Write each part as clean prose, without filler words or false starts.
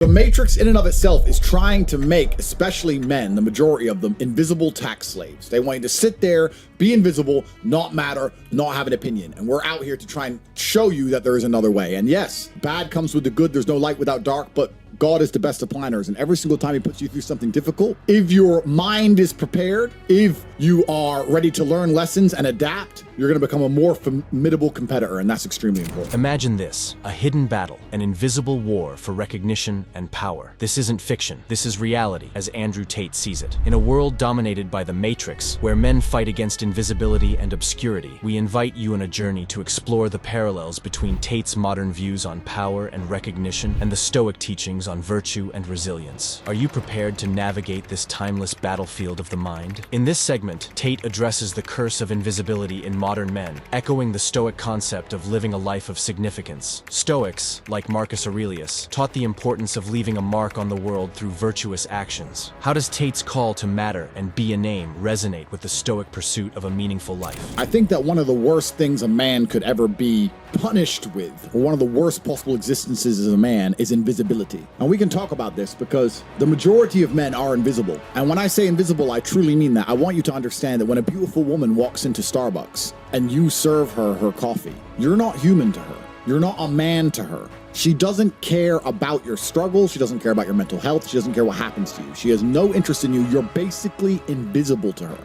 The Matrix in and of itself is trying to make, especially men, the majority of them, invisible tax slaves. They want you to sit there, be invisible, not matter, not have an opinion. And we're out here to try and show you that there is another way. And yes, bad comes with the good. There's no light without dark, but God is the best of planners. And every single time he puts you through something difficult, if your mind is prepared, if you are ready to learn lessons and adapt, you're going to become a more formidable competitor. And that's extremely important. Imagine this, a hidden battle, an invisible war for recognition and power. This isn't fiction, this is reality, as Andrew Tate sees it. In a world dominated by the Matrix, where men fight against invisibility and obscurity, we invite you on a journey to explore the parallels between Tate's modern views on power and recognition and the Stoic teachings on virtue and resilience. Are you prepared to navigate this timeless battlefield of the mind? In this segment, Tate addresses the curse of invisibility in modern men, echoing the Stoic concept of living a life of significance. Stoics, like Marcus Aurelius, taught the importance of leaving a mark on the world through virtuous actions. How does Tate's call to matter and be a name resonate with the Stoic pursuit of a meaningful life? I think that one of the worst things a man could ever be punished with, or one of the worst possible existences as a man, is invisibility. And we can talk about this because the majority of men are invisible. And when I say invisible, I truly mean that. I want you to understand that when a beautiful woman walks into Starbucks and you serve her her coffee, you're not human to her. You're not a man to her. She doesn't care about your struggles. She doesn't care about your mental health. She doesn't care what happens to you. She has no interest in you. You're basically invisible to her.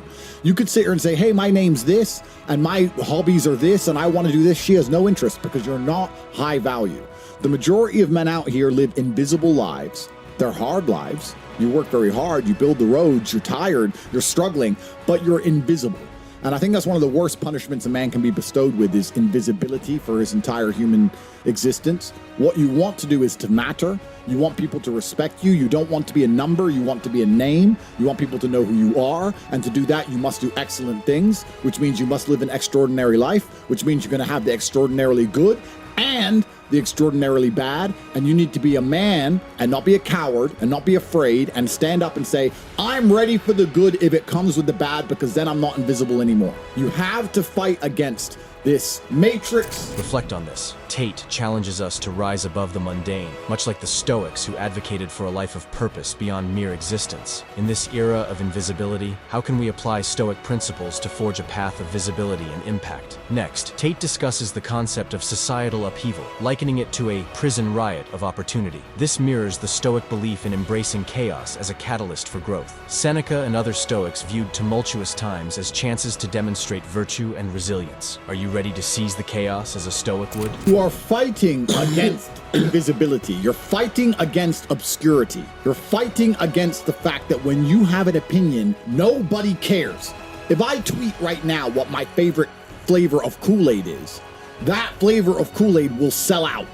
You could sit here and say, hey, my name's this, and my hobbies are this, and I want to do this. She has no interest because you're not high value. The majority of men out here live invisible lives. They're hard lives. You work very hard. You build the roads. You're tired. You're struggling, but you're invisible. And I think that's one of the worst punishments a man can be bestowed with is invisibility for his entire human existence. What you want to do is to matter. You want people to respect you. You don't want to be a number. You want to be a name. You want people to know who you are. And to do that, you must do excellent things, which means you must live an extraordinary life, which means you're going to have the extraordinarily good and the extraordinarily bad. And you need to be a man and not be a coward and not be afraid and stand up and say, I'm ready for the good if it comes with the bad, because then I'm not invisible anymore. You have to fight against this matrix. Reflect on this. Tate challenges us to rise above the mundane, much like the Stoics who advocated for a life of purpose beyond mere existence. In this era of invisibility, how can we apply Stoic principles to forge a path of visibility and impact? Next, Tate discusses the concept of societal upheaval, likening it to a prison riot of opportunity. This mirrors the Stoic belief in embracing chaos as a catalyst for growth. Seneca and other Stoics viewed tumultuous times as chances to demonstrate virtue and resilience. Are you ready to seize the chaos as a Stoic would? You are fighting against invisibility. You're fighting against obscurity. You're fighting against the fact that when you have an opinion, nobody cares. If I tweet right now what my favorite flavor of Kool-Aid is, that flavor of Kool-Aid will sell out.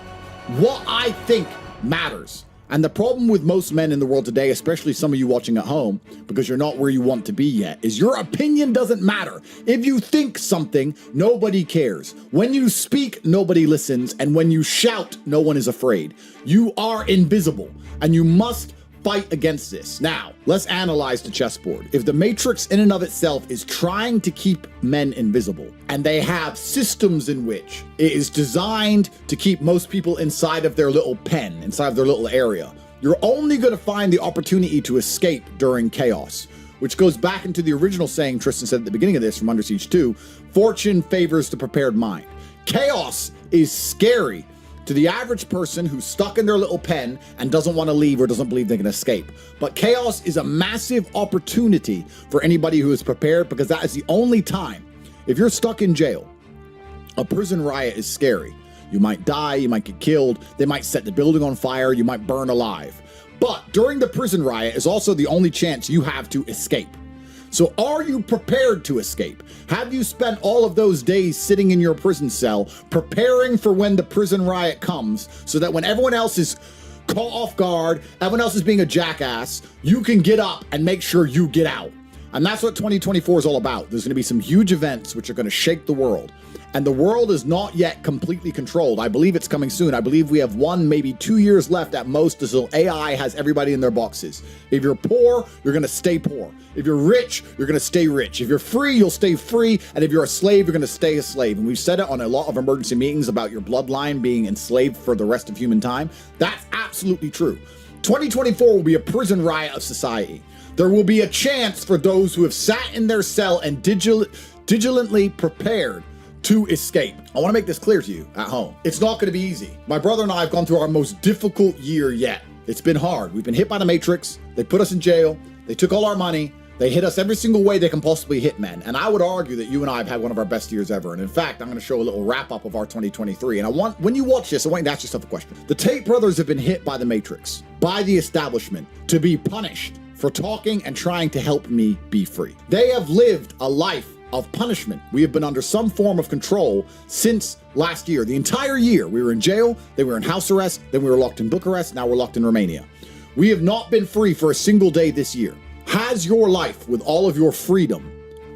What I think matters. And the problem with most men in the world today, especially some of you watching at home, because you're not where you want to be yet, is your opinion doesn't matter. If you think something, nobody cares. When you speak, nobody listens. And when you shout, no one is afraid. You are invisible, and you must fight against this. Now, let's analyze the chessboard. If the Matrix in and of itself is trying to keep men invisible, and they have systems in which it is designed to keep most people inside of their little pen, inside of their little area, you're only going to find the opportunity to escape during chaos, which goes back into the original saying Tristan said at the beginning of this from Under Siege 2, fortune favors the prepared mind. Chaos is scary to the average person who's stuck in their little pen and doesn't want to leave or doesn't believe they can escape. But chaos is a massive opportunity for anybody who is prepared, because that is the only time. If you're stuck in jail, a prison riot is scary. You might die, you might get killed, they might set the building on fire, you might burn alive. But during the prison riot is also the only chance you have to escape. So are you prepared to escape? Have you spent all of those days sitting in your prison cell preparing for when the prison riot comes, so that when everyone else is caught off guard, everyone else is being a jackass, you can get up and make sure you get out? And that's what 2024 is all about. There's going to be some huge events which are going to shake the world. And the world is not yet completely controlled. I believe it's coming soon. I believe we have 1, maybe 2 years left at most until AI has everybody in their boxes. If you're poor, you're going to stay poor. If you're rich, you're going to stay rich. If you're free, you'll stay free. And if you're a slave, you're going to stay a slave. And we've said it on a lot of emergency meetings about your bloodline being enslaved for the rest of human time. That's absolutely true. 2024 will be a prison riot of society. There will be a chance for those who have sat in their cell and diligently prepared to escape. I want to make this clear to you at home. It's not going to be easy. My brother and I have gone through our most difficult year yet. It's been hard. We've been hit by the Matrix. They put us in jail. They took all our money. They hit us every single way they can possibly hit men. And I would argue that you and I have had one of our best years ever. And in fact, I'm going to show a little wrap up of our 2023. And when you watch this, I want you to ask yourself a question. The Tate brothers have been hit by the Matrix, by the establishment, to be punished for talking and trying to help me be free. They have lived a life of punishment. We have been under some form of control since last year. The entire year, we were in jail, then we were in house arrest, then we were locked in Bucharest, now we're locked in Romania. We have not been free for a single day this year. Has your life with all of your freedom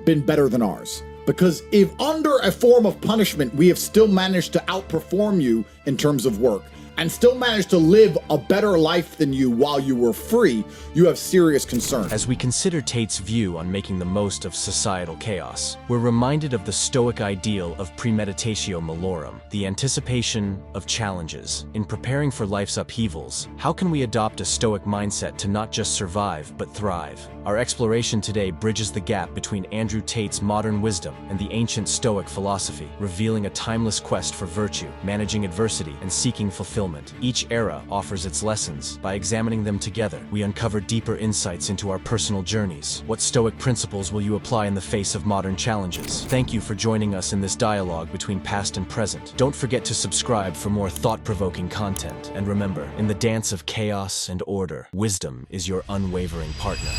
been better than ours? Because if under a form of punishment, we have still managed to outperform you in terms of work, and still managed to live a better life than you while you were free, you have serious concern. As we consider Tate's view on making the most of societal chaos, we're reminded of the Stoic ideal of premeditatio malorum, the anticipation of challenges. In preparing for life's upheavals, how can we adopt a Stoic mindset to not just survive, but thrive? Our exploration today bridges the gap between Andrew Tate's modern wisdom and the ancient Stoic philosophy, revealing a timeless quest for virtue, managing adversity, and seeking fulfillment. Each era offers its lessons. By examining them together, we uncover deeper insights into our personal journeys. What Stoic principles will you apply in the face of modern challenges? Thank you for joining us in this dialogue between past and present. Don't forget to subscribe for more thought-provoking content. And remember, in the dance of chaos and order, wisdom is your unwavering partner.